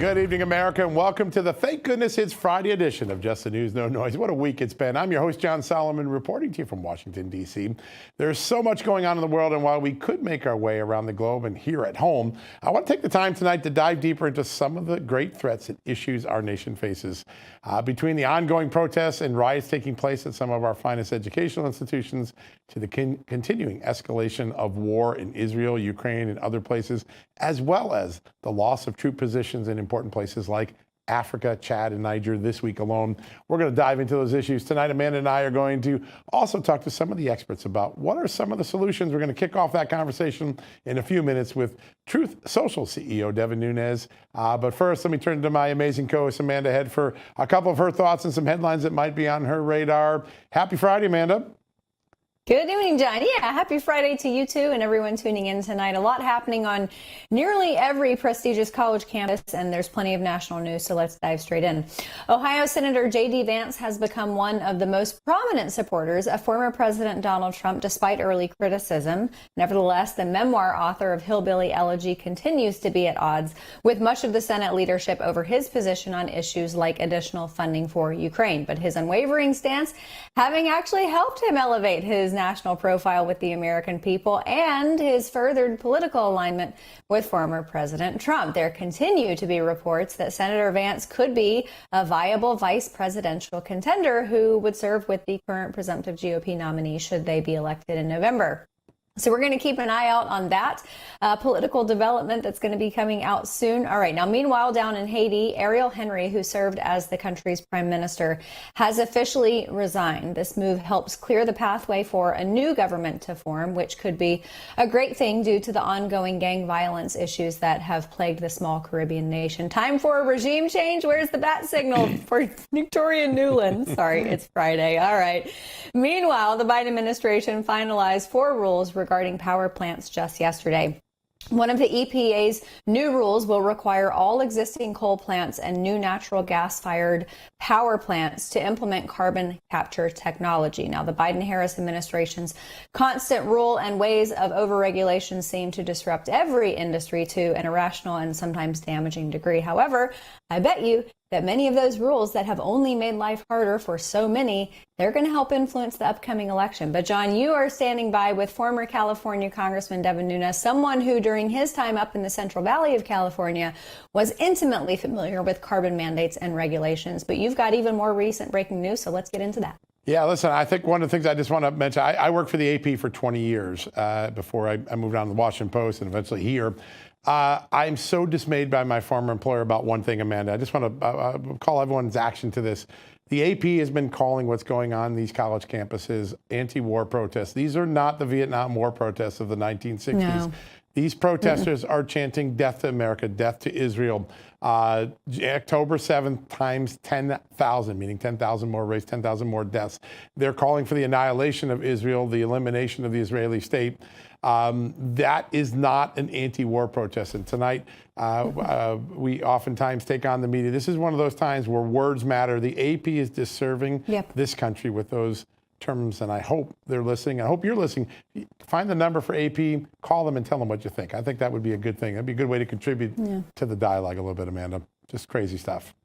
Good evening, America, and welcome to the Thank Goodness It's Friday edition of Just the News, No Noise. What a week it's been. I'm your host, John Solomon, reporting to you from Washington, D.C. There's so much going on in the world, and while we could make our way around the globe and here at home, I want to take the time tonight to dive deeper into some of the great threats and issues our nation faces. Between the ongoing protests and riots taking place at some of our finest educational institutions to the continuing escalation of war in Israel, Ukraine, and other places, as well as the loss of troop positions in important places like Africa, Chad, and Niger this week alone. We're going to dive into those issues tonight. Amanda and I are going to also talk to some of the experts about what are some of the solutions. We're going to kick off that conversation in a few minutes with Truth Social CEO Devin Nunes. But first, let me turn to my amazing co-host Amanda Head for a couple of her thoughts and some headlines that might be on her radar. Happy Friday, Amanda. Good evening, John. Yeah, happy Friday to you too and everyone tuning in tonight. A lot happening on nearly every prestigious college campus, and there's plenty of national news, so let's dive straight in. Ohio Senator J.D. Vance has become one of the most prominent supporters of former President Donald Trump, despite early criticism. Nevertheless, the memoir author of Hillbilly Elegy continues to be at odds with much of the Senate leadership over his position on issues like additional funding for Ukraine. But his unwavering stance having actually helped him elevate his national profile with the American people and his furthered political alignment with former President Trump. There continue to be reports that Senator Vance could be a viable vice presidential contender who would serve with the current presumptive GOP nominee should they be elected in November. So we're going to keep an eye out on that political development that's going to be coming out soon. All right. Now, meanwhile, down in Haiti, Ariel Henry, who served as the country's prime minister, has officially resigned. This move helps clear the pathway for a new government to form, which could be a great thing due to the ongoing gang violence issues that have plagued the small Caribbean nation. Time for a regime change. Where's the bat signal for Victoria Nuland? Sorry, it's Friday. All right. Meanwhile, the Biden administration finalized 4 rules regarding power plants just yesterday. One of the EPA's new rules will require all existing coal plants and new natural gas-fired power plants to implement carbon capture technology. Now, the Biden-Harris administration's constant rule and ways of overregulation seem to disrupt every industry to an irrational and sometimes damaging degree. However, I bet you that many of those rules that have only made life harder for so many, they're going to help influence the upcoming election. But John, you are standing by with former California Congressman Devin Nunes, someone who during his time up in the Central Valley of California was intimately familiar with carbon mandates and regulations. But you've got even more recent breaking news, so let's get into that. Yeah, listen, I think one of the things I just want to mention, I worked for the AP for 20 years before I moved on to the Washington Post and eventually here. I'm so dismayed by my former employer about one thing, Amanda. I just want to call everyone's action to this. The AP has been calling what's going on in these college campuses anti-war protests. These are not the Vietnam War protests of the 1960s. No. These protesters are chanting death to America, death to Israel. October 7th times 10,000, meaning 10,000 more rapes, 10,000 more deaths. They're calling for the annihilation of Israel, the elimination of the Israeli state. That is not an anti-war protest. And tonight, we oftentimes take on the media. This is one of those times where words matter. The AP is disserving this country with those terms, and I hope they're listening. I hope you're listening. Find the number for AP, call them and tell them what you think. I think that would be a good thing. That'd be a good way to contribute to the dialogue a little bit, Amanda. Just crazy stuff.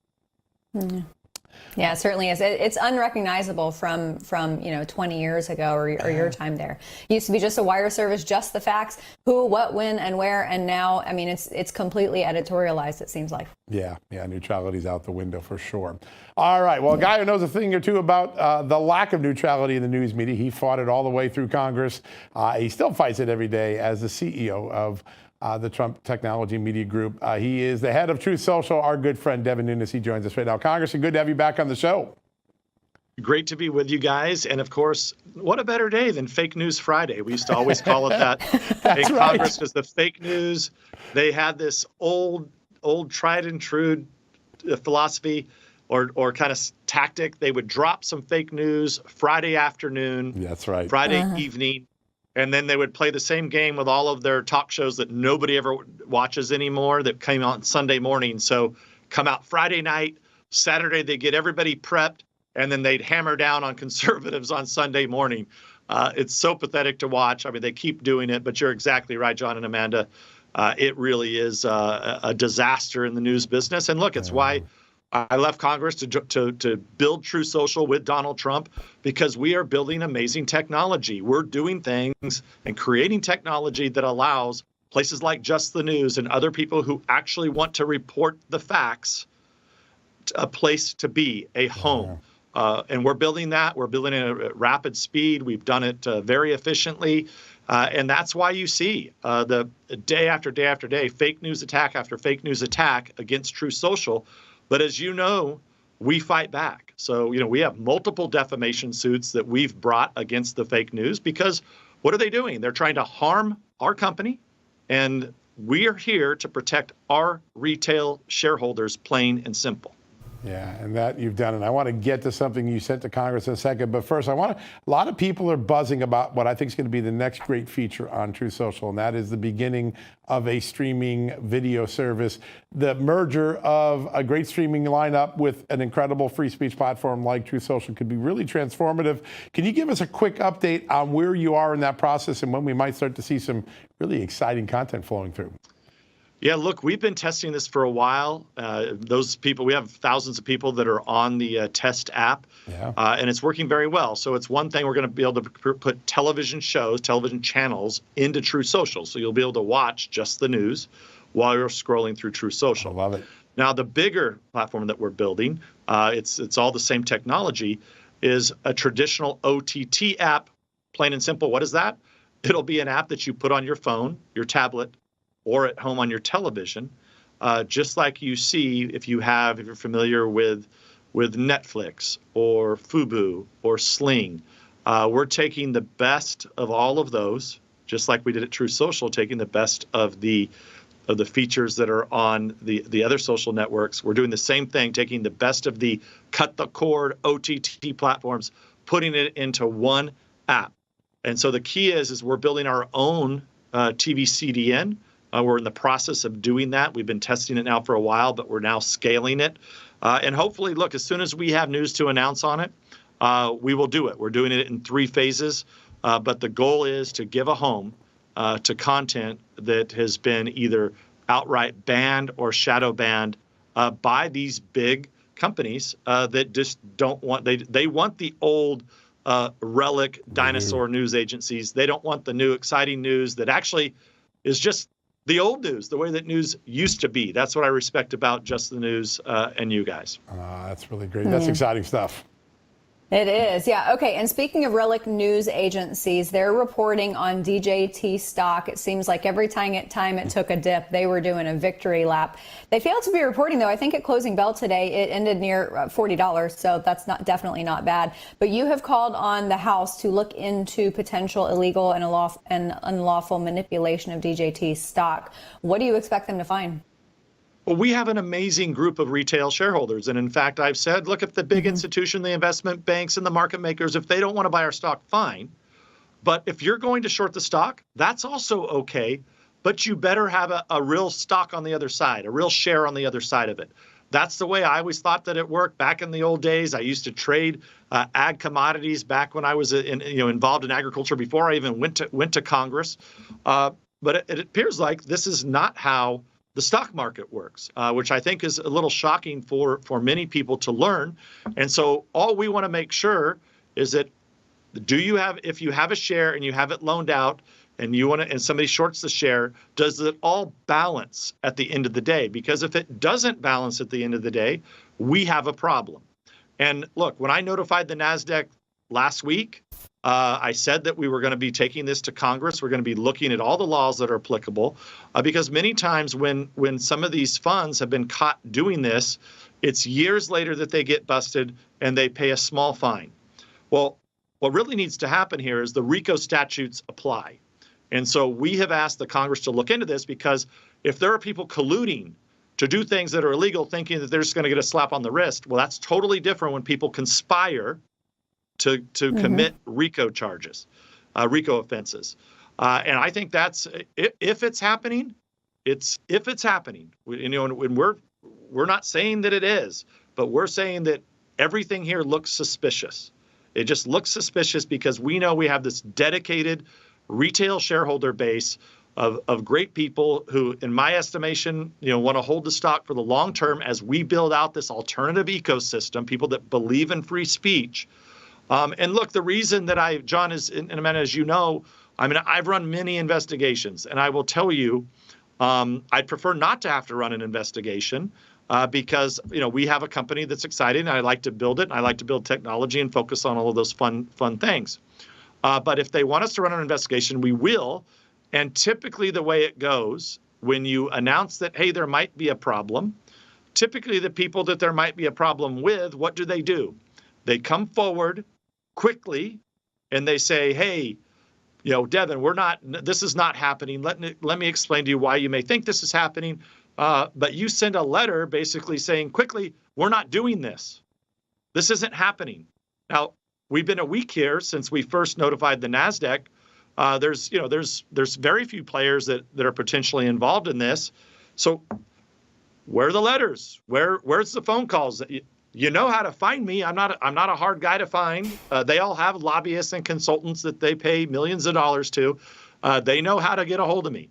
Yeah, it certainly is. It's unrecognizable from 20 years ago or your time there. It used to be just a wire service, just the facts, who, what, when, and where. And now, I mean, it's completely editorialized, it seems like. Yeah, neutrality's out the window for sure. All right, well, a guy who knows a thing or two about the lack of neutrality in the news media, he fought it all the way through Congress. He still fights it every day as the CEO of the Trump Technology Media Group. He is the head of Truth Social, our good friend Devin Nunes. He joins us right now. Congressman, good to have you back on the show. Great to be with you guys. And of course, what a better day than Fake News Friday. We used to always call it that in Congress because the fake news, they had this old tried and true philosophy or kind of tactic. They would drop some fake news Friday afternoon. That's right. Friday evening. And then they would play the same game with all of their talk shows that nobody ever watches anymore that came on Sunday morning. So come out Friday night, Saturday, they get everybody prepped, and then they'd hammer down on conservatives on Sunday morning. It's so pathetic to watch. I mean, they keep doing it, but you're exactly right, John and Amanda. it really is a disaster in the news business. And look, it's why I left Congress to build True Social with Donald Trump, because we are building amazing technology. We're doing things and creating technology that allows places like Just the News and other people who actually want to report the facts a place to be, a home. And we're building that. We're building it at rapid speed. We've done it very efficiently. And that's why you see the day after day after day, fake news attack after fake news attack against True Social. But as you know, we fight back. So, we have multiple defamation suits that we've brought against the fake news, because what are they doing? They're trying to harm our company. And we are here to protect our retail shareholders, plain and simple. Yeah, and that you've done. And I want to get to something you sent to Congress in a second. But first, a lot of people are buzzing about what I think is going to be the next great feature on True Social, and that is the beginning of a streaming video service. The merger of a great streaming lineup with an incredible free speech platform like True Social could be really transformative. Can you give us a quick update on where you are in that process and when we might start to see some really exciting content flowing through? Yeah, look, we've been testing this for a while. Those people, we have thousands of people that are on the test app, and it's working very well. So it's one thing, we're going to be able to put television shows, television channels into True Social. So you'll be able to watch Just the News while you're scrolling through True Social. I love it. Now, the bigger platform that we're building, it's all the same technology, is a traditional OTT app, plain and simple. What is that? It'll be an app that you put on your phone, your tablet, or at home on your television, just like you see if you're familiar with Netflix or Fubo or Sling. We're taking the best of all of those, just like we did at True Social, taking the best of the features that are on the other social networks. We're doing the same thing, taking the best of the cut the cord OTT platforms, putting it into one app. And so the key is we're building our own TV CDN. We're in the process of doing that. We've been testing it now for a while, but we're now scaling it. And hopefully, look, as soon as we have news to announce on it, we will do it. We're doing it in 3 phases. But the goal is to give a home to content that has been either outright banned or shadow banned by these big companies that just don't want, they want the old relic dinosaur news agencies. They don't want the new exciting news that actually is just the old news, the way that news used to be. That's what I respect about Just the News and you guys. That's really great. That's exciting stuff. It is, yeah. Okay, and speaking of relic news agencies, they're reporting on DJT stock. It seems like every time it took a dip, they were doing a victory lap. They failed to be reporting, though. I think at closing bell today, it ended near $40, so that's definitely not bad. But you have called on the House to look into potential illegal and unlawful manipulation of DJT stock. What do you expect them to find? Well, we have an amazing group of retail shareholders. And in fact, I've said, look, if the big institution, the investment banks and the market makers, if they don't want to buy our stock, fine. But if you're going to short the stock, that's also okay. But you better have a real stock on the other side, a real share on the other side of it. That's the way I always thought that it worked. Back in the old days, I used to trade ag commodities back when I was involved in agriculture before I even went to Congress. But it appears like this is not how the stock market works, which I think is a little shocking for many people to learn. And so all we want to make sure is that if you have a share and you have it loaned out and somebody shorts the share, does it all balance at the end of the day? Because if it doesn't balance at the end of the day, we have a problem. And look, when I notified the NASDAQ last week, I said that we were going to be taking this to Congress. We're going to be looking at all the laws that are applicable, because many times when some of these funds have been caught doing this, it's years later that they get busted and they pay a small fine. Well, what really needs to happen here is the RICO statutes apply. And so we have asked the Congress to look into this, because if there are people colluding to do things that are illegal, thinking that they're just going to get a slap on the wrist, well, that's totally different when people conspire to commit RICO charges, RICO offenses. And I think that's, if it's happening, if it's happening, and we're not saying that it is, but we're saying that everything here looks suspicious. It just looks suspicious because we know we have this dedicated retail shareholder base of great people who, in my estimation, want to hold the stock for the long term as we build out this alternative ecosystem, people that believe in free speech. And look, the reason that John, is, and Amanda, as you know, I've run many investigations, and I will tell you, I'd prefer not to have to run an investigation because, we have a company that's exciting, and I like to build it, and I like to build technology and focus on all of those fun things. But if they want us to run an investigation, we will. And typically the way it goes, when you announce that, hey, there might be a problem, typically the people that there might be a problem with, what do? They come forward quickly and they say, hey, Devin, this is not happening. Let me explain to you why you may think this is happening. But you send a letter basically saying quickly, we're not doing this. This isn't happening. Now, we've been a week here since we first notified the NASDAQ. There's very few players that are potentially involved in this. So where are the letters? Where's the phone calls? You know how to find me. I'm not a hard guy to find. They all have lobbyists and consultants that they pay millions of dollars to. They know how to get a hold of me.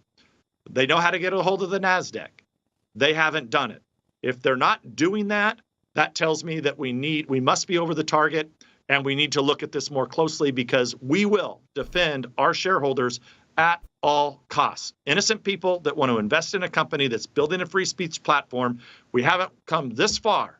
They know how to get a hold of the NASDAQ. They haven't done it. If they're not doing that, that tells me that we must be over the target. And we need to look at this more closely because we will defend our shareholders at all costs. Innocent people that want to invest in a company that's building a free speech platform. We haven't come this far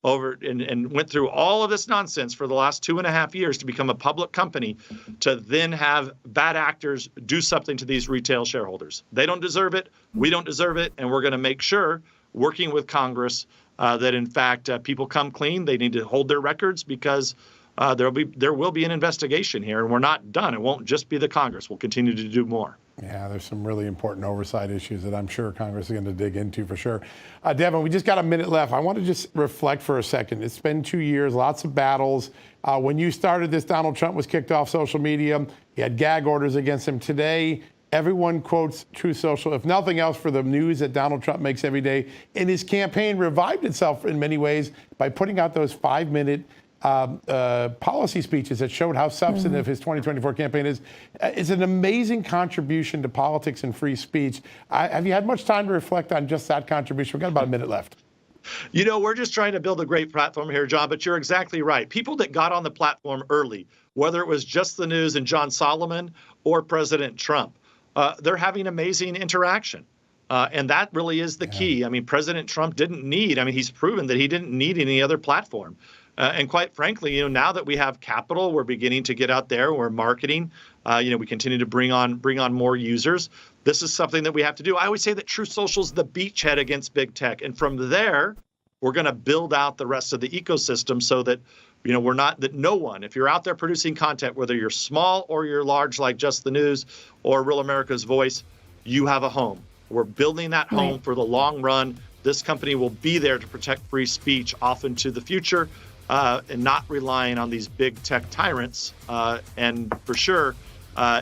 over and went through all of this nonsense for the last 2.5 years to become a public company to then have bad actors do something to these retail shareholders. They don't deserve it. We don't deserve it. And we're going to make sure, working with Congress, that in fact people come clean. They need to hold their records because there will be an investigation here, and we're not done. It won't just be the Congress. We'll continue to do more. Yeah, there's some really important oversight issues that I'm sure Congress is going to dig into for sure. Devin, we just got a minute left. I want to just reflect for a second. It's been 2 years, lots of battles. When you started this, Donald Trump was kicked off social media. He had gag orders against him. Today, everyone quotes Truth Social, if nothing else, for the news that Donald Trump makes every day. And his campaign revived itself in many ways by putting out those 5-minute policy speeches that showed how substantive his 2024 campaign is. It's an amazing contribution to politics and free speech. Have you had much time to reflect on just that contribution? We've got about a minute left. We're just trying to build a great platform here, John, but you're exactly right. People that got on the platform early, whether it was Just the News and John Solomon or President Trump, they're having amazing interaction. And that really is the key. President Trump didn't need, he's proven that he didn't need any other platform. And quite frankly, now that we have capital, we're beginning to get out there. We're marketing. We continue to bring on more users. This is something that we have to do. I always say that Truth Social is the beachhead against big tech, and from there, we're going to build out the rest of the ecosystem so that no one, if you're out there producing content, whether you're small or you're large, like Just the News or Real America's Voice, you have a home. We're building that home for the long run. This company will be there to protect free speech off into the future. And not relying on these big tech tyrants. And for sure,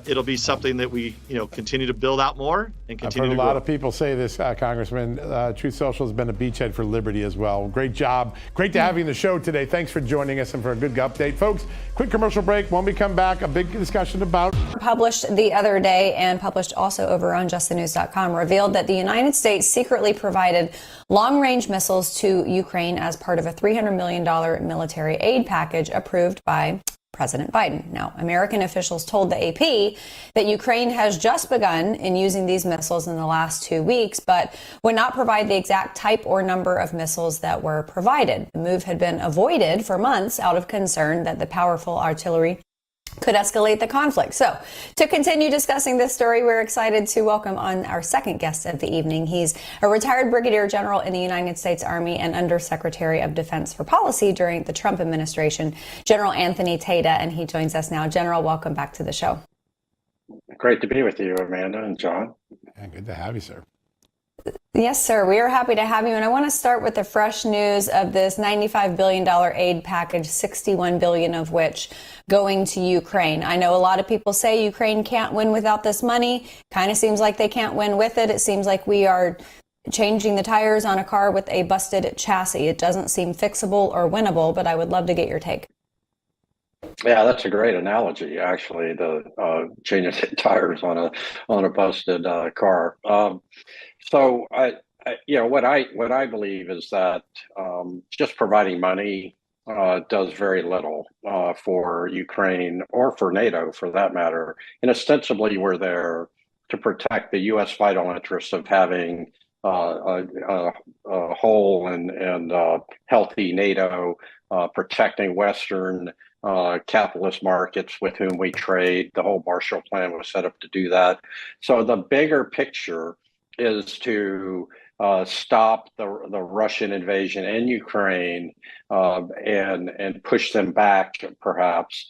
it'll be something that we continue to build out more and continue to grow. I've heard a lot of people say this, Congressman. Truth Social has been a beachhead for liberty as well. Great job. Great to have you on the show today. Thanks for joining us and for a good update. Folks, quick commercial break. When we come back, a big discussion about... Published the other day and published also over on justthenews.com revealed that the United States secretly provided long-range missiles to Ukraine as part of a $300 million military aid package approved by President Biden. Now, American officials told the AP that Ukraine has just begun in using these missiles in the last 2 weeks, but would not provide the exact type or number of missiles that were provided. The move had been avoided for months out of concern that the powerful artillery could escalate the conflict. So, to continue discussing this story, we're excited to welcome on our second guest of the evening. He's a retired brigadier general in the United States Army and Undersecretary of Defense for Policy during the Trump administration, General Anthony Tata, and he joins us now. General, welcome back to the show. Great to be with you, Amanda and John. Yeah, good to have you, sir. Yes, sir. We are happy to have you. And I want to start with the fresh news of this $95 billion aid package, $61 billion of which going to Ukraine. I know a lot of people say Ukraine can't win without this money. Kind of seems like they can't win with it. It seems like we are changing the tires on a car with a busted chassis. It doesn't seem fixable or winnable, but I would love to get your take. Yeah, that's a great analogy, actually. The changing tires on a busted car. So what I believe is that just providing money does very little for Ukraine or for NATO, for that matter. And ostensibly, we're there to protect the U.S. vital interests of having a whole and healthy NATO, protecting Western capitalist markets with whom we trade. The whole Marshall Plan was set up to do that. So the bigger picture is to stop the Russian invasion in Ukraine and push them back, perhaps,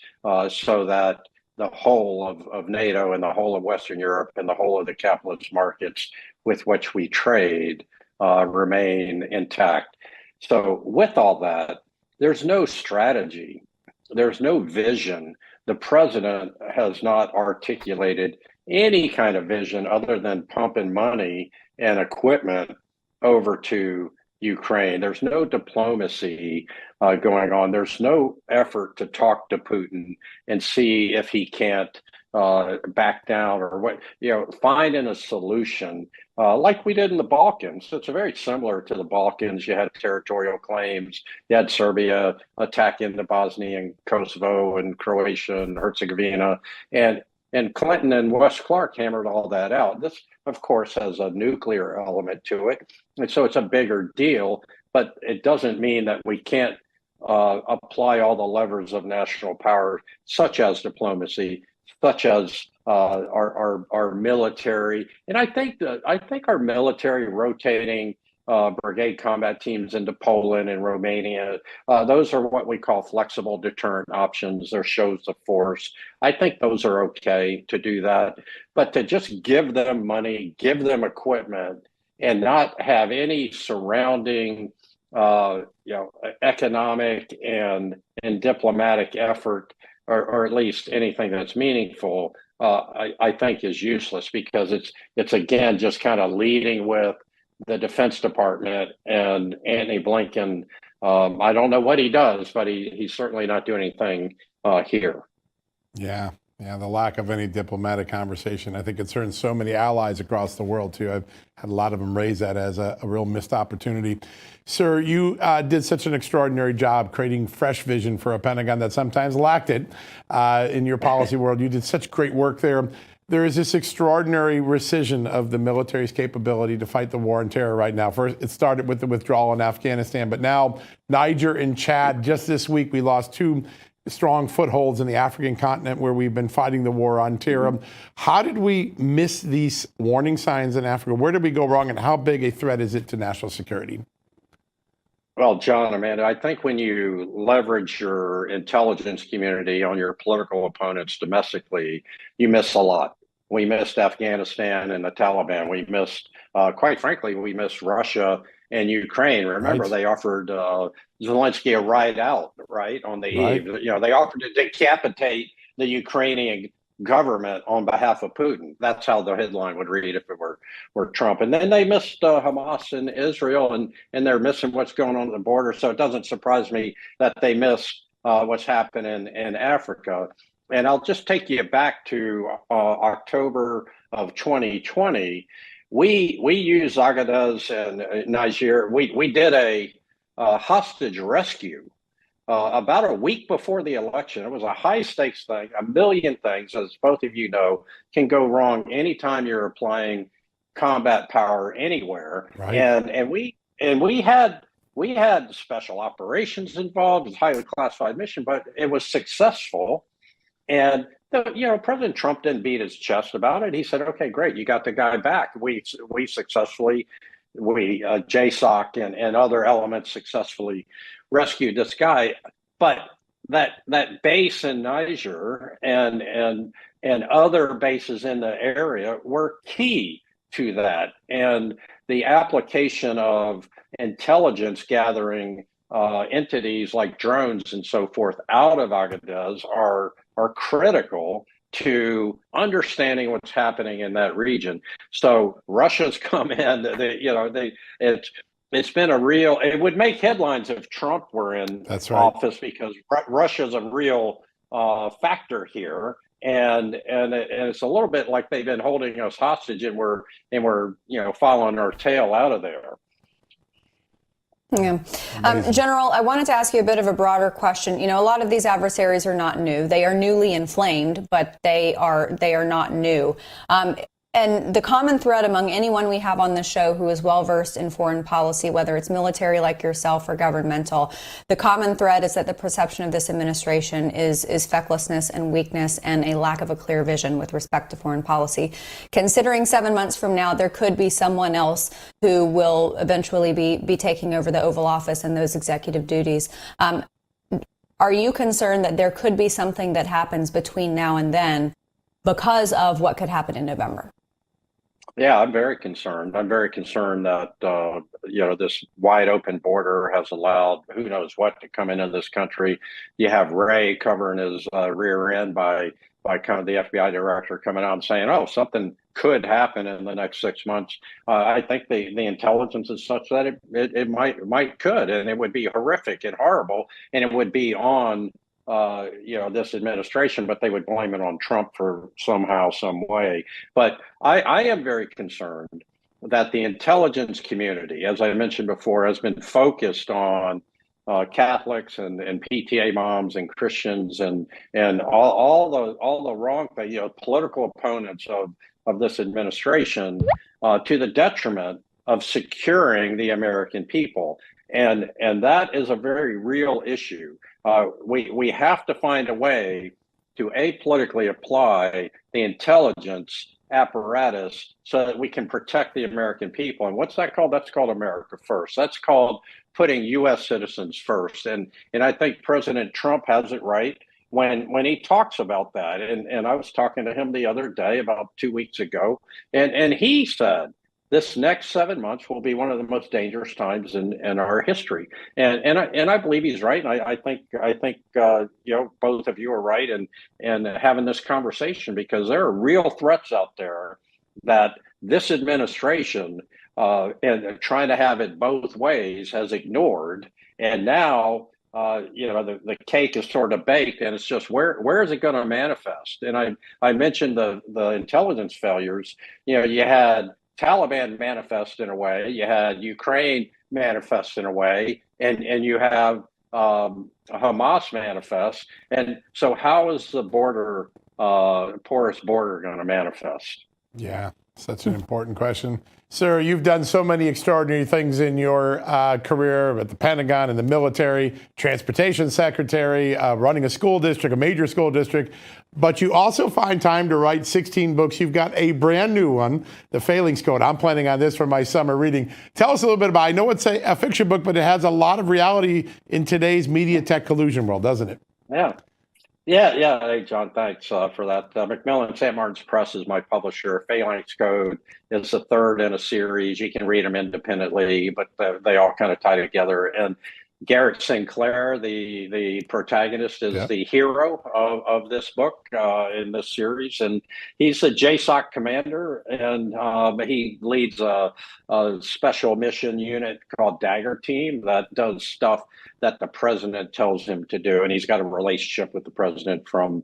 so that the whole of NATO and the whole of Western Europe and the whole of the capitalist markets with which we trade remain intact. So, with all that, there's no strategy, there's no vision. The president has not articulated any kind of vision other than pumping money and equipment over to Ukraine. There's no diplomacy going on. There's no effort to talk to Putin and see if he can't back down or finding a solution like we did in the Balkans. It's very similar to the Balkans. You had territorial claims. You had Serbia attacking the Bosnia and Kosovo and Croatia and Herzegovina, and Clinton and Wes Clark hammered all that out. This, of course, has a nuclear element to it, and so it's a bigger deal. But it doesn't mean that we can't apply all the levers of national power, such as diplomacy, such as our military, and I think our military rotating brigade combat teams into Poland and Romania, those are what we call flexible deterrent options. They're shows of force. I think those are okay to do that, but to just give them money, give them equipment, and not have any surrounding economic and diplomatic effort, or at least anything that's meaningful, I think is useless, because it's again just kind of leading with the Defense Department and Antony Blinken. I don't know what he does, but he's certainly not doing anything here. Yeah. Yeah, the lack of any diplomatic conversation, I think, concerns so many allies across the world, too. I've had a lot of them raise that as a real missed opportunity. Sir, you did such an extraordinary job creating fresh vision for a Pentagon that sometimes lacked it in your policy world. You did such great work there. There is this extraordinary rescission of the military's capability to fight the war on terror right now. First, it started with the withdrawal in Afghanistan, but now Niger and Chad. Just this week, we lost two strong footholds in the African continent where we've been fighting the war on terror. How did we miss these warning signs in Africa? Where did we go wrong, and how big a threat is it to national security? Well, John, Amanda, I think when you leverage your intelligence community on your political opponents domestically, you miss a lot. We missed Afghanistan and the Taliban. We missed, quite frankly, we missed Russia and Ukraine. Remember, right. They offered Zelensky a ride out, right, on the eve. They offered to decapitate the Ukrainian government on behalf of Putin. That's how the headline would read if it were Trump. And then they missed Hamas in Israel, and they're missing what's going on at the border. So it doesn't surprise me that they missed what's happening in Africa. And I'll just take you back to October of 2020. We used Agadez and Niger. We did a hostage rescue about a week before the election. It was a high stakes thing. A million things, as both of you know, can go wrong anytime you're applying combat power anywhere. Right. And we had special operations involved. It was a highly classified mission, but it was successful. And President Trump didn't beat his chest about it. He said, "Okay, great, you got the guy back. We successfully, JSOC and other elements successfully rescued this guy." But that base in Niger and other bases in the area were key to that. And the application of intelligence gathering entities like drones and so forth out of Agadez are critical to understanding what's happening in that region. So Russia's come in. It's been a real. It would make headlines if Trump were in office, because Russia's a real factor here. And it's a little bit like they've been holding us hostage, and we're following our tail out of there. Yeah. General, I wanted to ask you a bit of a broader question. A lot of these adversaries are not new. They are newly inflamed, but they are not new. And the common thread among anyone we have on the show who is well versed in foreign policy, whether it's military like yourself or governmental, the common thread is that the perception of this administration is fecklessness and weakness and a lack of a clear vision with respect to foreign policy. Considering 7 months from now, there could be someone else who will eventually be taking over the Oval Office and those executive duties. Are you concerned that there could be something that happens between now and then because of what could happen in November? Yeah, I'm very concerned. I'm very concerned that this wide open border has allowed who knows what to come into this country. You have Ray covering his rear end by kind of the FBI director coming out and saying, "Oh, something could happen in the next 6 months." I think the intelligence is such that it might could, and it would be horrific and horrible, and it would be on this administration, but they would blame it on Trump for somehow, some way. But I am very concerned that the intelligence community, as I mentioned before, has been focused on Catholics and PTA moms and Christians and all the wrong thing, political opponents of this administration, to the detriment of securing the American people. And that is a very real issue. We have to find a way to apolitically apply the intelligence apparatus so that we can protect the American people. And what's that called? That's called America First. That's called putting U.S. citizens first. And I think President Trump has it right when he talks about that. And I was talking to him the other day, about 2 weeks ago, and he said, this next 7 months will be one of the most dangerous times in our history, and I believe he's right. And I think both of you are right in having this conversation, because there are real threats out there that this administration and trying to have it both ways has ignored, and now the cake is sort of baked, and it's just where is it going to manifest? And I mentioned the intelligence failures. You had Taliban manifest in a way, you had Ukraine manifest in a way, and you have Hamas manifest. And so how is the porous border going to manifest? Yeah, such an important question. Sir, you've done so many extraordinary things in your career at the Pentagon and the military, transportation secretary, running a school district, a major school district, but you also find time to write 16 books. You've got a brand new one, The Failings Code. I'm planning on this for my summer reading. Tell us a little bit about it. I know it's a fiction book, but it has a lot of reality in today's media tech collusion world, doesn't it? Yeah. Hey, John, thanks for that. Macmillan St. Martin's Press is my publisher. Phalanx Code is the third in a series. You can read them independently, but they all kind of tie together. And Garrett Sinclair, the protagonist, is the hero of this book in this series. And he's a JSOC commander, and he leads a special mission unit called Dagger Team that does stuff that the president tells him to do. And he's got a relationship with the president from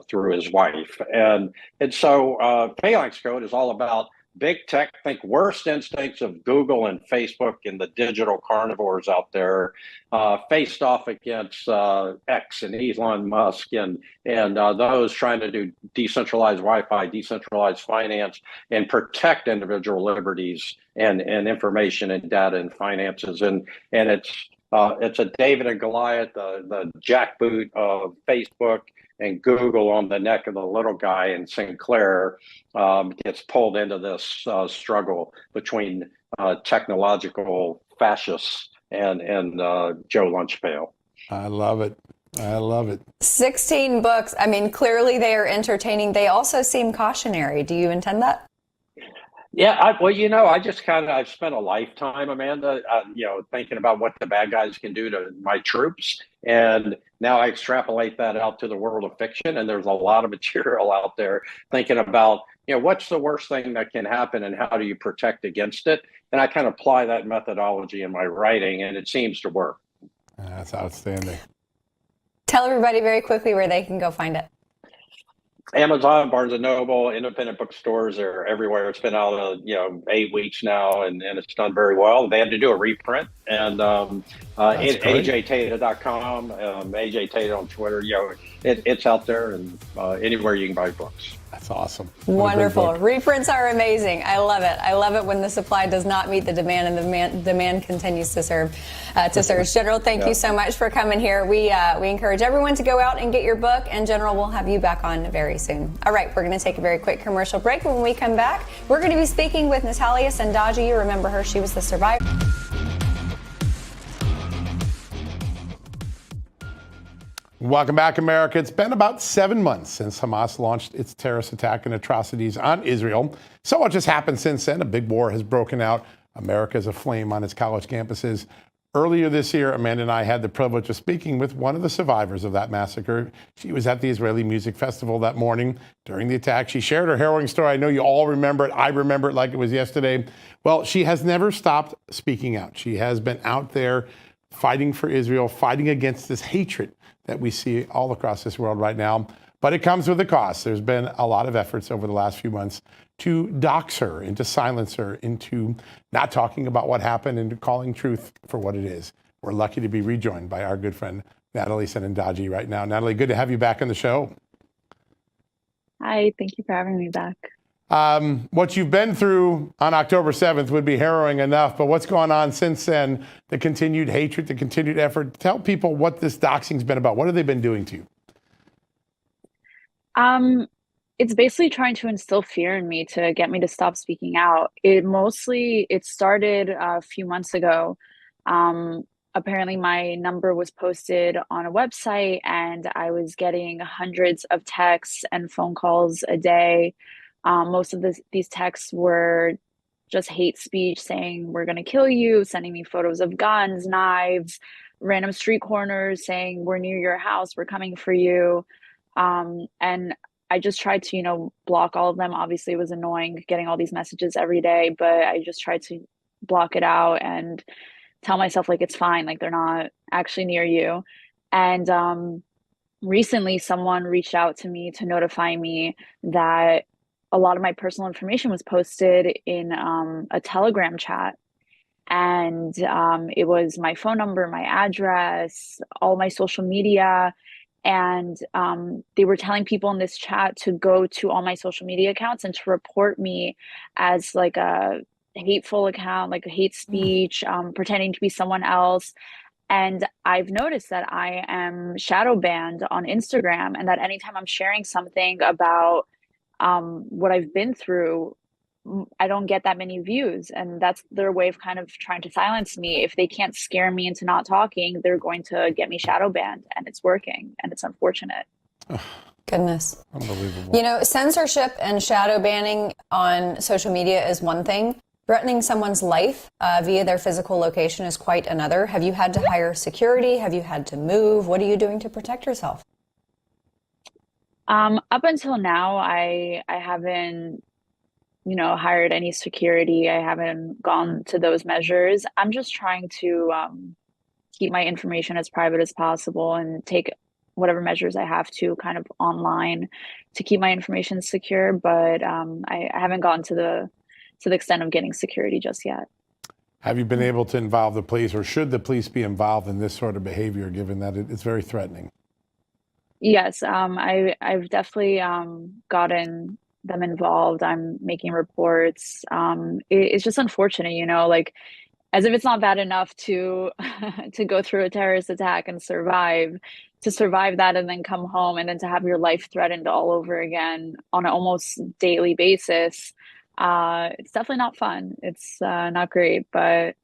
through his wife. And so Phalanx Code is all about big tech. Think worst instincts of Google and Facebook and the digital carnivores out there, faced off against X and Elon Musk and those trying to do decentralized Wi-Fi, decentralized finance, and protect individual liberties and information and data and finances. And it's a David and Goliath, the jackboot of Facebook and Google on the neck of the little guy, and Sinclair gets pulled into this struggle between technological fascists and Joe Lunchpail. I love it. 16 books. I mean, clearly they are entertaining. They also seem cautionary. Do you intend that? Yeah, I've spent a lifetime, Amanda, thinking about what the bad guys can do to my troops. And now I extrapolate that out to the world of fiction. And there's a lot of material out there thinking about, what's the worst thing that can happen and how do you protect against it? And I kind of apply that methodology in my writing, and it seems to work. That's outstanding. Tell everybody very quickly where they can go find it. Amazon, Barnes and Noble, independent bookstores are everywhere. It's been out 8 weeks now, and it's done very well. They had to do a reprint, and ajtata.com, AJ Tata on Twitter. It's out there, and anywhere you can buy books. That's awesome. Wonderful. Reprints are amazing. I love it. I love it when the supply does not meet the demand and the demand continues to surge. General, thank you so much for coming here. We encourage everyone to go out and get your book, and General, we'll have you back on very soon. All right, we're going to take a very quick commercial break. When we come back, we're going to be speaking with Natalia Sandaji. You remember her. She was the survivor. Welcome back, America. It's been about 7 months since Hamas launched its terrorist attack and atrocities on Israel. So much has happened since then. A big war has broken out. America is aflame on its college campuses. Earlier this year, Amanda and I had the privilege of speaking with one of the survivors of that massacre. She was at the Israeli Music Festival that morning during the attack. She shared her harrowing story. I know you all remember it. I remember it like it was yesterday. Well, she has never stopped speaking out. She has been out there fighting for Israel, fighting against this hatred that we see all across this world right now. But it comes with a cost. There's been a lot of efforts over the last few months to dox her, and to silence her, into not talking about what happened, and calling truth for what it is. We're lucky to be rejoined by our good friend, Natalie Sandaji, right now. Natalie, good to have you back on the show. Hi, thank you for having me back. What you've been through on October 7th would be harrowing enough, but what's gone on since then, the continued hatred, the continued effort, tell people what this doxing's been about. What have they been doing to you? It's basically trying to instill fear in me to get me to stop speaking out. It started a few months ago. Apparently my number was posted on a website, and I was getting hundreds of texts and phone calls a day. Most of these texts were just hate speech, saying, "We're going to kill you," sending me photos of guns, knives, random street corners, saying, "We're near your house, we're coming for you." And I just tried to, block all of them. Obviously, it was annoying getting all these messages every day, but I just tried to block it out and tell myself, like, it's fine, like, they're not actually near you. And recently, someone reached out to me to notify me that a lot of my personal information was posted in a Telegram chat. And it was my phone number, my address, all my social media. And they were telling people in this chat to go to all my social media accounts and to report me as like a hateful account, like a hate speech, pretending to be someone else. And I've noticed that I am shadow banned on Instagram, and that anytime I'm sharing something about what I've been through, I don't get that many views. And that's their way of kind of trying to silence me. If they can't scare me into not talking, they're going to get me shadow banned, and it's working, and it's unfortunate. Goodness. Unbelievable. Censorship and shadow banning on social media is one thing. Threatening someone's life via their physical location is quite another. Have you had to hire security? Have you had to move? What are you doing to protect yourself? Up until now, I haven't, hired any security. I haven't gone to those measures. I'm just trying to keep my information as private as possible and take whatever measures I have to kind of online to keep my information secure. But I haven't gone to the extent of getting security just yet. Have you been able to involve the police, or should the police be involved in this sort of behavior, given that it's very threatening? Yes, I've definitely gotten them involved. I'm making reports. It's just unfortunate, like, as if it's not bad enough to to go through a terrorist attack and survive that, and then come home, and then to have your life threatened all over again on an almost daily basis. It's definitely not fun. It's not great, but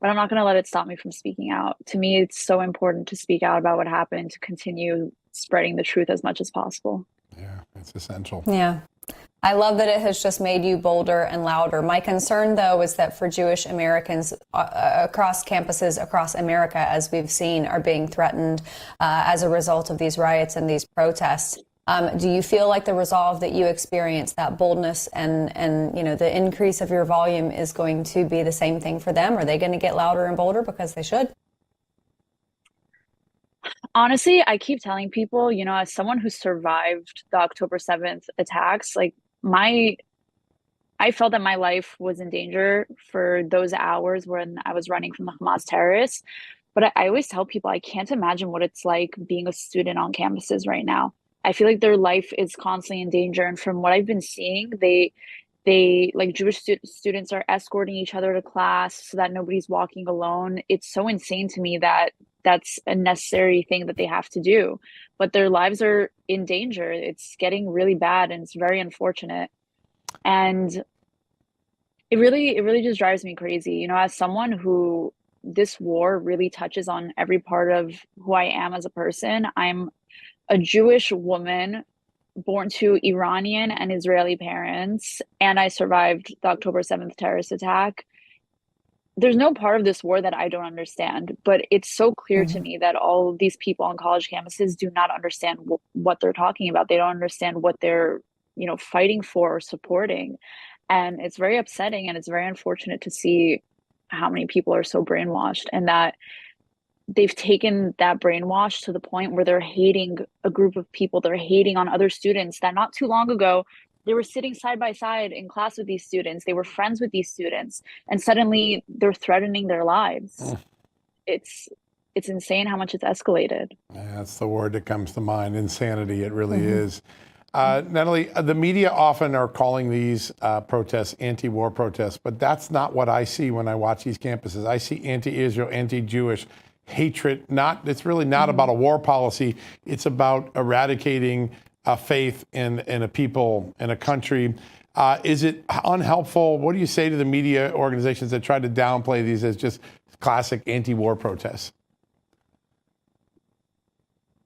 I'm not going to let it stop me from speaking out. To me, it's so important to speak out about what happened, to continue spreading the truth as much as possible. Yeah, it's essential. Yeah. I love that it has just made you bolder and louder. My concern, though, is that for Jewish Americans across campuses across America, as we've seen, are being threatened as a result of these riots and these protests. Do you feel like the resolve that you experience, that boldness and the increase of your volume, is going to be the same thing for them? Are they going to get louder and bolder because they should? Honestly, I keep telling people, as someone who survived the October 7th attacks, like my I felt that my life was in danger for those hours when I was running from the Hamas terrorists. But I always tell people I can't imagine what it's like being a student on campuses right now. I feel like their life is constantly in danger. And from what I've been seeing, they like Jewish students are escorting each other to class so that nobody's walking alone. It's so insane to me that that's a necessary thing that they have to do, but their lives are in danger. It's getting really bad and it's very unfortunate. And it really just drives me crazy. As someone who this war really touches on every part of who I am as a person. I'm a Jewish woman born to Iranian and Israeli parents, and I survived the October 7th terrorist attack. There's no part of this war that I don't understand, but it's so clear to me that all of these people on college campuses do not understand what they're talking about. They don't understand what they're, fighting for or supporting. And it's very upsetting and it's very unfortunate to see how many people are so brainwashed and that they've taken that brainwash to the point where they're hating a group of people. They're hating on other students that not too long ago they were sitting side by side in class with these students. They were friends with these students, and suddenly they're threatening their lives. It's insane how much it's escalated. Yeah, that's the word that comes to mind. Insanity. It really is. Natalie, the media often are calling these protests anti-war protests, but that's not what I see when I watch these campuses. I see anti-Israel, anti-Jewish hatred. It's really not about a war policy. It's about eradicating faith in a people, in a country. Is it unhelpful? What do you say to the media organizations that try to downplay these as just classic anti-war protests?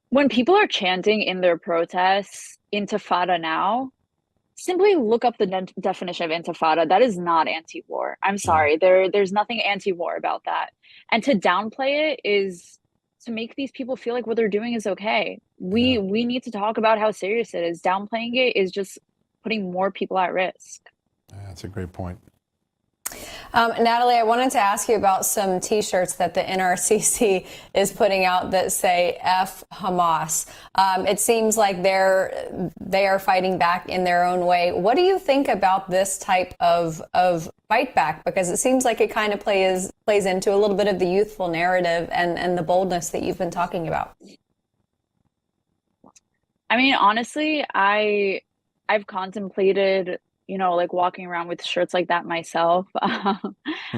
When people are chanting in their protests, Intifada now, simply look up the definition of Intifada. That is not anti-war. I'm sorry. There's nothing anti-war about that. And to downplay it is to make these people feel like what they're doing is okay. We need to talk about how serious it is. Downplaying it is just putting more people at risk. That's a great point. Natalie, I wanted to ask you about some T-shirts that the NRCC is putting out that say "F Hamas." It seems like they are fighting back in their own way. What do you think about this type of fight back? Because it seems like it kind of plays into a little bit of the youthful narrative and the boldness that you've been talking about. I mean, honestly, I've contemplated, like walking around with shirts like that myself,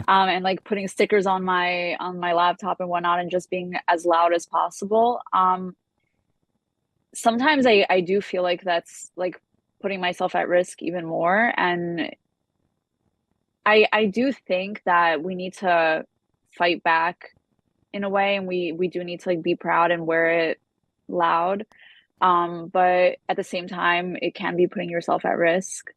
and like putting stickers on my laptop and whatnot, and just being as loud as possible. Sometimes I do feel like that's like putting myself at risk even more, and I do think that we need to fight back in a way, and we do need to like be proud and wear it loud. But at the same time, it can be putting yourself at risk.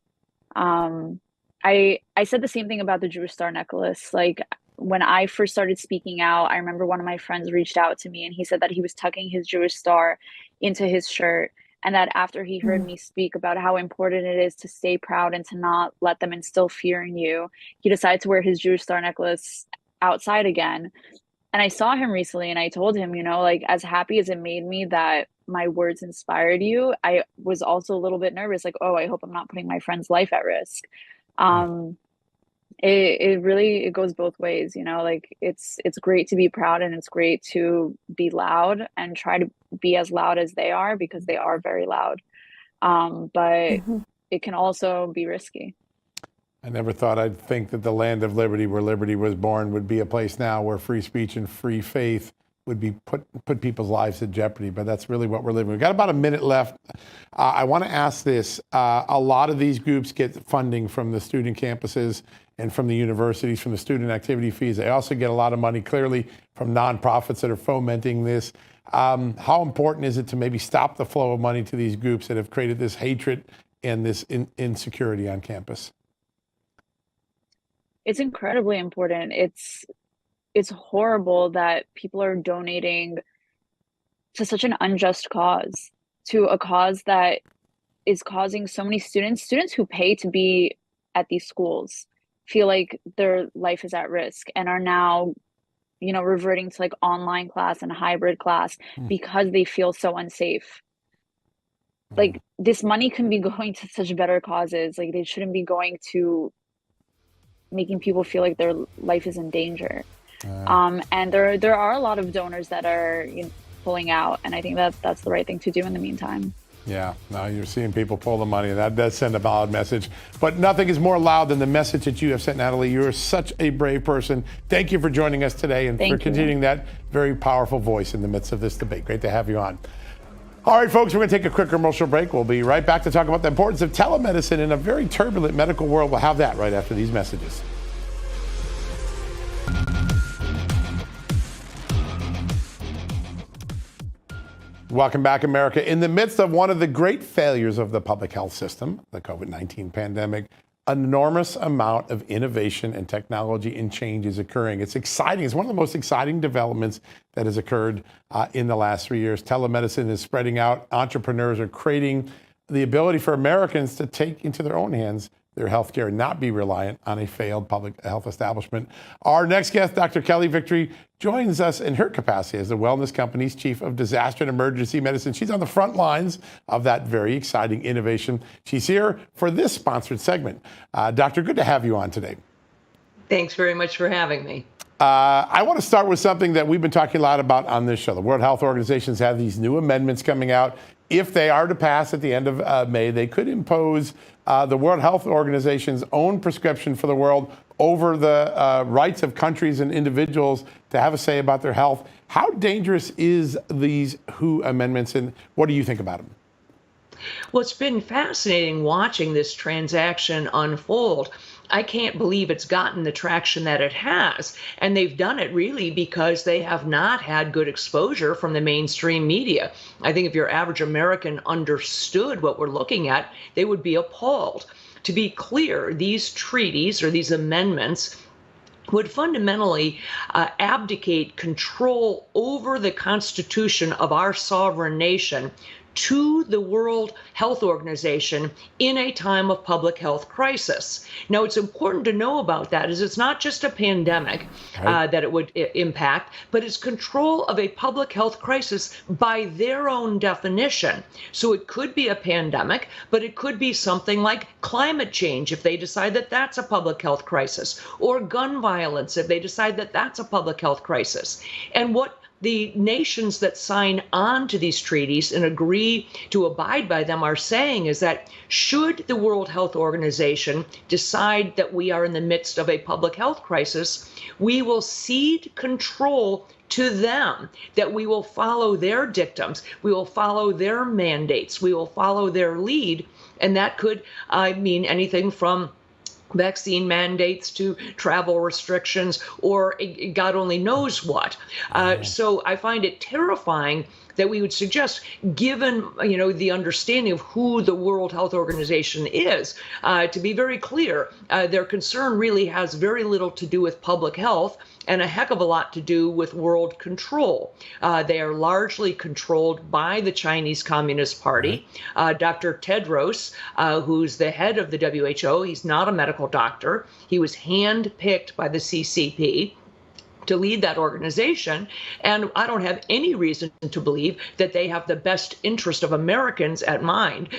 I said the same thing about the Jewish Star necklace. Like when I first started speaking out, I remember one of my friends reached out to me and he said that he was tucking his Jewish star into his shirt, and that after he heard me speak about how important it is to stay proud and to not let them instill fear in you, he decided to wear his Jewish Star necklace outside again. And I saw him recently and I told him, like as happy as it made me that my words inspired you, I was also a little bit nervous, like, oh, I hope I'm not putting my friend's life at risk. It really goes both ways, like it's great to be proud and it's great to be loud and try to be as loud as they are because they are very loud. But it can also be risky. I never thought I'd think that the land of liberty, where liberty was born, would be a place now where free speech and free faith would be put people's lives in jeopardy. But that's really what we're living. We've got about a minute left. I want to ask this. A lot of these groups get funding from the student campuses and from the universities, from the student activity fees. They also get a lot of money, clearly, from nonprofits that are fomenting this. How important is it to maybe stop the flow of money to these groups that have created this hatred and this insecurity on campus? It's incredibly important. It's horrible that people are donating to such an unjust cause, to a cause that is causing so many students who pay to be at these schools feel like their life is at risk and are now reverting to like online class and hybrid class because they feel so unsafe. Like, this money can be going to such better causes. Like, they shouldn't be going to making people feel like their life is in danger. And there are a lot of donors that are pulling out, and I think that's the right thing to do in the meantime. Yeah, now you're seeing people pull the money, and that does send a valid message. But nothing is more loud than the message that you have sent, Natalie. You're such a brave person. Thank you for joining us today and for continuing that very powerful voice in the midst of this debate. Great to have you on. All right, folks, we're going to take a quick commercial break. We'll be right back to talk about the importance of telemedicine in a very turbulent medical world. We'll have that right after these messages. Welcome back, America. In the midst of one of the great failures of the public health system, the COVID-19 pandemic, an enormous amount of innovation and technology and change is occurring. It's exciting. It's one of the most exciting developments that has occurred in the last 3 years. Telemedicine is spreading out. Entrepreneurs are creating the ability for Americans to take into their own hands their healthcare and not be reliant on a failed public health establishment. Our next guest, Dr. Kelly Victory, joins us in her capacity as the wellness company's chief of disaster and emergency medicine. She's on the front lines of that very exciting innovation. She's here for this sponsored segment. Doctor, good to have you on today. Thanks very much for having me. I want to start with something that we've been talking a lot about on this show. The World Health Organization's have these new amendments coming out. If they are to pass at the end of May, they could impose the World Health Organization's own prescription for the world over the rights of countries and individuals to have a say about their health. How dangerous is these WHO amendments, and what do you think about them? Well, it's been fascinating watching this transaction unfold. I can't believe it's gotten the traction that it has. And they've done it really because they have not had good exposure from the mainstream media. I think if your average American understood what we're looking at, they would be appalled. To be clear, these treaties or these amendments would fundamentally abdicate control over the constitution of our sovereign nation to the World Health Organization in a time of public health crisis. Now, it's important to know about that is it's not just a pandemic that it would impact, but it's control of a public health crisis by their own definition. So it could be a pandemic, but it could be something like climate change if they decide that that's a public health crisis, or gun violence if they decide that that's a public health crisis. And what the nations that sign on to these treaties and agree to abide by them are saying is that should the World Health Organization decide that we are in the midst of a public health crisis, we will cede control to them, that we will follow their dictums, we will follow their mandates, we will follow their lead. And that could mean anything from vaccine mandates to travel restrictions, or God only knows what. So I find it terrifying that we would suggest, given the understanding of who the World Health Organization is, to be very clear, their concern really has very little to do with public health and a heck of a lot to do with world control. They are largely controlled by the Chinese Communist Party. Dr. Tedros, who's the head of the WHO, he's not a medical doctor. He was handpicked by the CCP to lead that organization. And I don't have any reason to believe that they have the best interest of Americans at mind.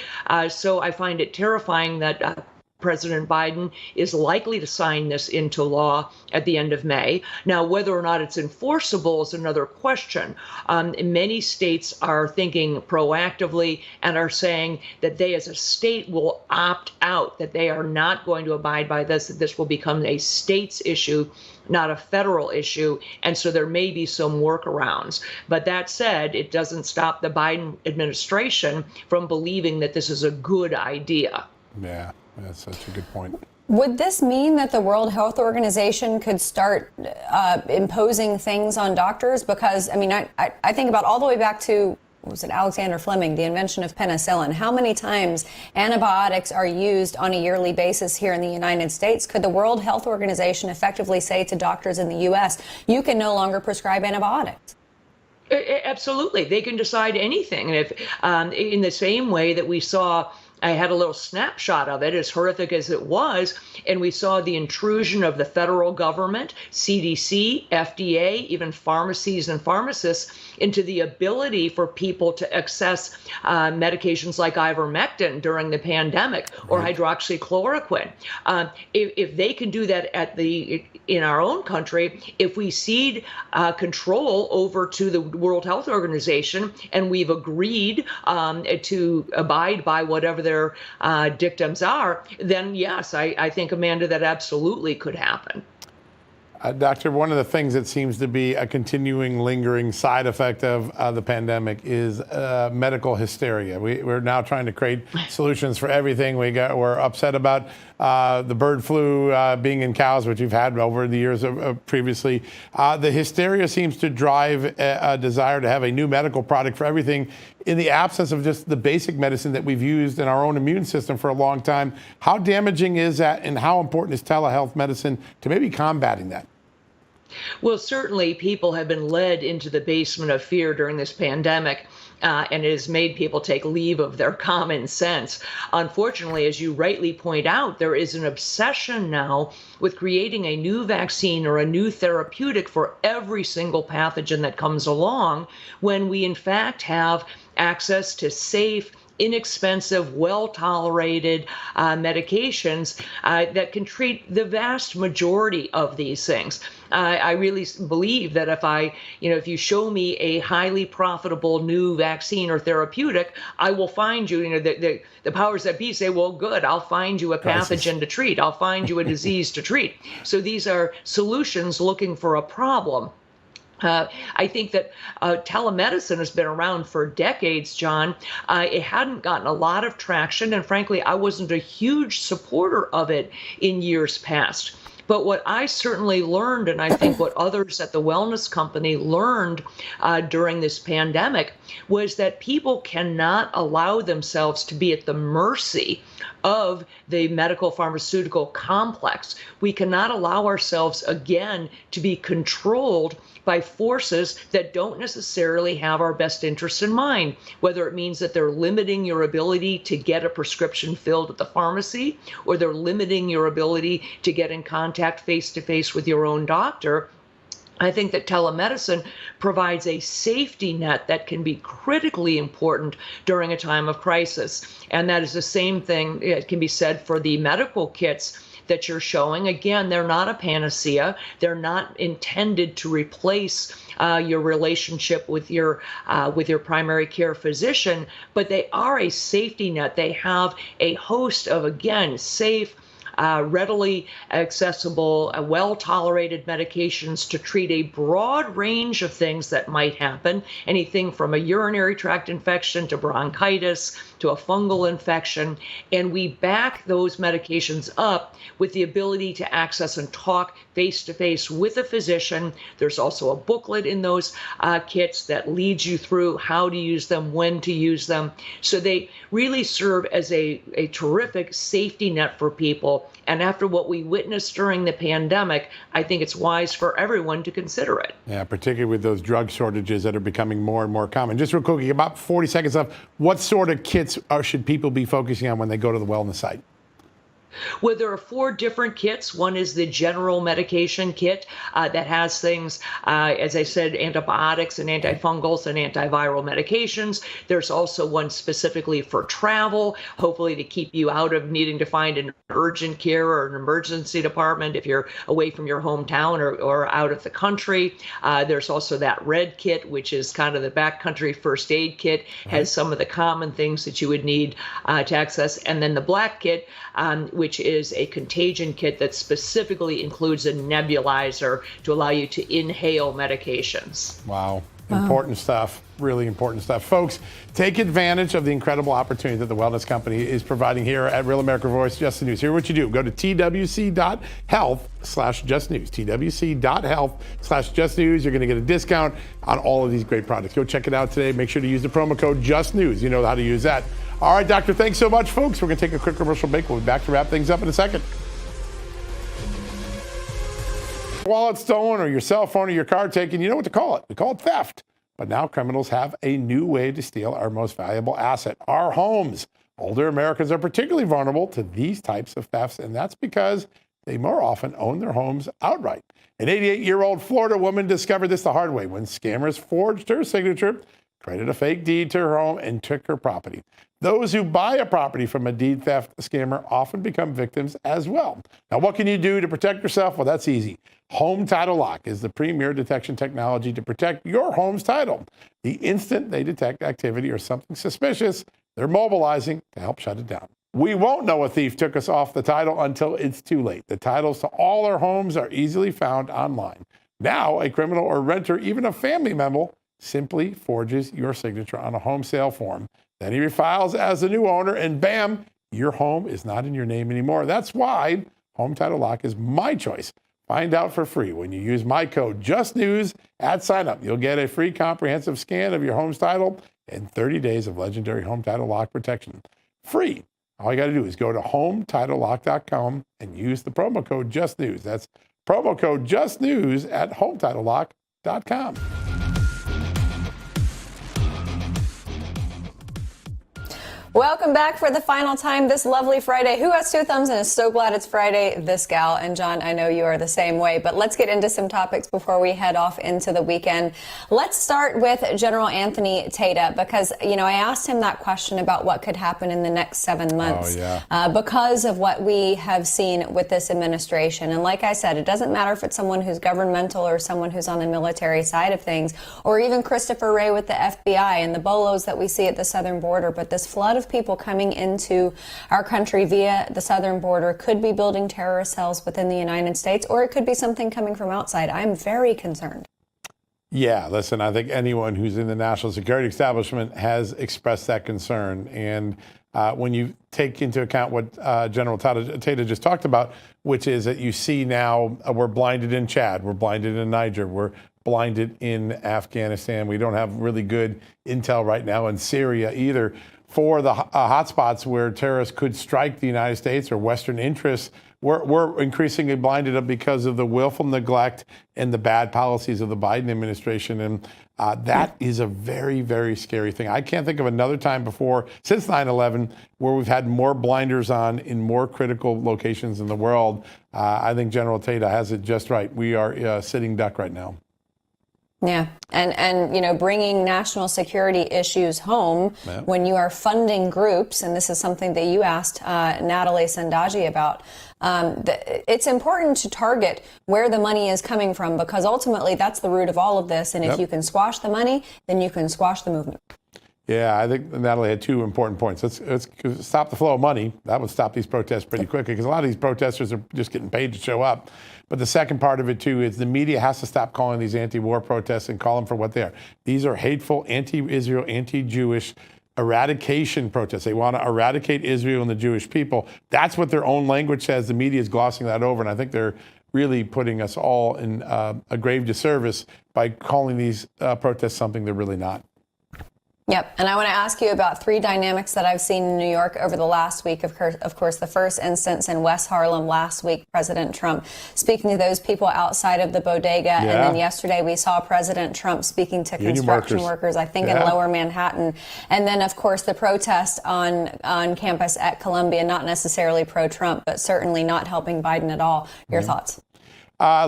So I find it terrifying that President Biden is likely to sign this into law at the end of May. Now, whether or not it's enforceable is another question. Many states are thinking proactively and are saying that they as a state will opt out, that they are not going to abide by this, that this will become a state's issue, not a federal issue. And so there may be some workarounds. But that said, it doesn't stop the Biden administration from believing that this is a good idea. Yeah. That's such a good point. Would this mean that the World Health Organization could start imposing things on doctors? Because, I mean, I think about all the way back to, was it Alexander Fleming, the invention of penicillin? How many times antibiotics are used on a yearly basis here in the United States? Could the World Health Organization effectively say to doctors in the U.S., you can no longer prescribe antibiotics? Absolutely. They can decide anything. If in the same way that we saw I had a little snapshot of it, as horrific as it was, and we saw the intrusion of the federal government, CDC, FDA, even pharmacies and pharmacists into the ability for people to access medications like ivermectin during the pandemic or hydroxychloroquine. If they can do that in our own country, if we cede control over to the World Health Organization and we've agreed to abide by whatever their dictums are, then yes, I think, Amanda, that absolutely could happen. Doctor, one of the things that seems to be a continuing, lingering side effect of the pandemic is medical hysteria. We're now trying to create solutions for everything. We're upset about the bird flu being in cows, which we've had over the years previously. The hysteria seems to drive a desire to have a new medical product for everything in the absence of just the basic medicine that we've used in our own immune system for a long time. How damaging is that, and how important is telehealth medicine to maybe combating that? Well, certainly people have been led into the basement of fear during this pandemic. And it has made people take leave of their common sense. Unfortunately, as you rightly point out, there is an obsession now with creating a new vaccine or a new therapeutic for every single pathogen that comes along, when we in fact have access to safe, inexpensive, well-tolerated medications that can treat the vast majority of these things. I really believe that if you show me a highly profitable new vaccine or therapeutic, I will find you, the powers that be say, well, good, I'll find you a pathogen to treat. I'll find you a disease to treat. So these are solutions looking for a problem. I think that telemedicine has been around for decades, John. It hadn't gotten a lot of traction, and frankly, I wasn't a huge supporter of it in years past. But what I certainly learned, and I think what others at the wellness company learned during this pandemic, was that people cannot allow themselves to be at the mercy of the medical pharmaceutical complex. We cannot allow ourselves again to be controlled by forces that don't necessarily have our best interests in mind, whether it means that they're limiting your ability to get a prescription filled at the pharmacy, or they're limiting your ability to get in contact face-to-face with your own doctor. I think that telemedicine provides a safety net that can be critically important during a time of crisis. And that is the same thing, it can be said for the medical kits that you're showing. Again, they're not a panacea. They're not intended to replace your relationship with your primary care physician, but they are a safety net. They have a host of, again, safe, readily accessible, well-tolerated medications to treat a broad range of things that might happen, anything from a urinary tract infection to bronchitis to a fungal infection. And we back those medications up with the ability to access and talk face-to-face with a physician. There's also a booklet in those kits that leads you through how to use them, when to use them. So they really serve as a terrific safety net for people. And after what we witnessed during the pandemic, I think it's wise for everyone to consider it. Yeah, particularly with those drug shortages that are becoming more and more common. Just real quickly, about 40 seconds left. What sort of kits should people be focusing on when they go to the wellness site? Well, there are 4 different kits. One is the general medication kit that has things, as I said, antibiotics and antifungals and antiviral medications. There's also one specifically for travel, hopefully to keep you out of needing to find an urgent care or an emergency department if you're away from your hometown or out of the country. There's also that red kit, which is kind of the backcountry first aid kit, has some of the common things that you would need to access. And then the black kit, which is a contagion kit that specifically includes a nebulizer to allow you to inhale medications. Wow. Important stuff, really important stuff. Folks, take advantage of the incredible opportunity that the Wellness Company is providing here at Real America Voice Just the News. Here's what you do. Go to twc.health/justnews, twc.health/justnews. You're going to get a discount on all of these great products. Go check it out today. Make sure to use the promo code JUSTNEWS. You know how to use that. All right, Doctor, thanks so much, folks. We're going to take a quick commercial break. We'll be back to wrap things up in a second. Wallet stolen or your cell phone or your car taken, you know what to call it. We call it theft. But now criminals have a new way to steal our most valuable asset, our homes. Older Americans are particularly vulnerable to these types of thefts, and that's because they more often own their homes outright. An 88-year-old Florida woman discovered this the hard way when scammers forged her signature, created a fake deed to her home, and took her property. Those who buy a property from a deed theft scammer often become victims as well. Now, what can you do to protect yourself? Well, that's easy. Home Title Lock is the premier detection technology to protect your home's title. The instant they detect activity or something suspicious, they're mobilizing to help shut it down. We won't know a thief took us off the title until it's too late. The titles to all our homes are easily found online. Now, a criminal or renter, even a family member, simply forges your signature on a home sale form. Then he refiles as the new owner, and bam, your home is not in your name anymore. That's why Home Title Lock is my choice. Find out for free when you use my code JUSTNEWS at sign up. You'll get a free comprehensive scan of your home's title and 30 days of legendary Home Title Lock protection. Free. All you got to do is go to HomeTitleLock.com and use the promo code JUSTNEWS. That's promo code JUSTNEWS at HomeTitleLock.com. Welcome back for the final time this lovely Friday. Who has two thumbs and is so glad it's Friday? This gal. And John, I know you are the same way. But let's get into some topics before we head off into the weekend. Let's start with General Anthony Tata, because, you know, I asked him that question about what could happen in the next 7 months because of what we have seen with this administration. And like I said, it doesn't matter if it's someone who's governmental or someone who's on the military side of things, or even Christopher Wray with the FBI and the bolos that we see at the southern border. But this flood of people coming into our country via the southern border could be building terrorist cells within the United States, or it could be something coming from outside. I'm very concerned. Yeah, listen, I think anyone who's in the national security establishment has expressed that concern. And when you take into account what General Tata just talked about, which is that you see now we're blinded in Chad, we're blinded in Niger, we're blinded in Afghanistan. We don't have really good intel right now in Syria either for the hotspots where terrorists could strike the United States or Western interests. We're increasingly blinded up because of the willful neglect and the bad policies of the Biden administration. And that is a very, very scary thing. I can't think of another time before, since 9/11, where we've had more blinders on in more critical locations in the world. I think General Tata has it just right. We are sitting duck right now. Yeah. And you know, bringing national security issues home when you are funding groups, and this is something that you asked Natalie Sandaji about, it's important to target where the money is coming from, because ultimately that's the root of all of this. And if you can squash the money, then you can squash the movement. Yeah, I think Natalie had two important points. Let's stop the flow of money. That would stop these protests pretty quickly, because a lot of these protesters are just getting paid to show up. But the second part of it, too, is the media has to stop calling these anti-war protests and call them for what they are. These are hateful, anti-Israel, anti-Jewish eradication protests. They want to eradicate Israel and the Jewish people. That's what their own language says. The media is glossing that over, and I think they're really putting us all in a grave disservice by calling these protests something they're really not. Yep. And I want to ask you about three dynamics that I've seen in New York over the last week. Of course, the first instance in West Harlem last week, President Trump speaking to those people outside of the bodega. Yeah. And then yesterday we saw President Trump speaking to construction workers, I think in Lower Manhattan. And then, of course, the protest on campus at Columbia, not necessarily pro-Trump, but certainly not helping Biden at all. Your thoughts?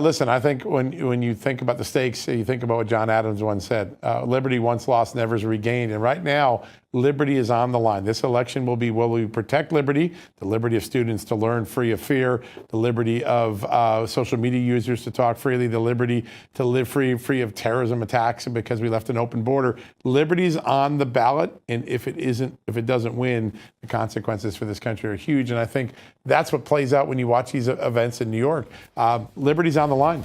Listen, I think when you think about the stakes, you think about what John Adams once said, liberty once lost, never is regained. And right now, liberty is on the line. This election will we protect liberty, the liberty of students to learn free of fear, the liberty of social media users to talk freely, the liberty to live free of terrorism attacks because we left an open border. Liberty's on the ballot, and if it doesn't win, the consequences for this country are huge. And I think that's what plays out when you watch these events in New York. Liberty's on the line.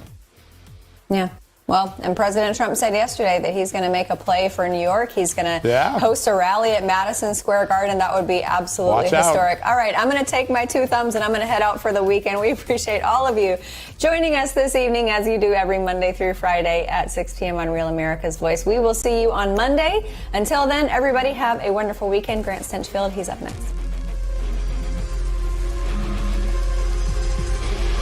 Yeah. Well, and President Trump said yesterday that he's going to make a play for New York. He's going to host a rally at Madison Square Garden. That would be absolutely historic. All right, I'm going to take my two thumbs and I'm going to head out for the weekend. We appreciate all of you joining us this evening, as you do every Monday through Friday at 6 p.m. on Real America's Voice. We will see you on Monday. Until then, everybody have a wonderful weekend. Grant Stinchfield, he's up next.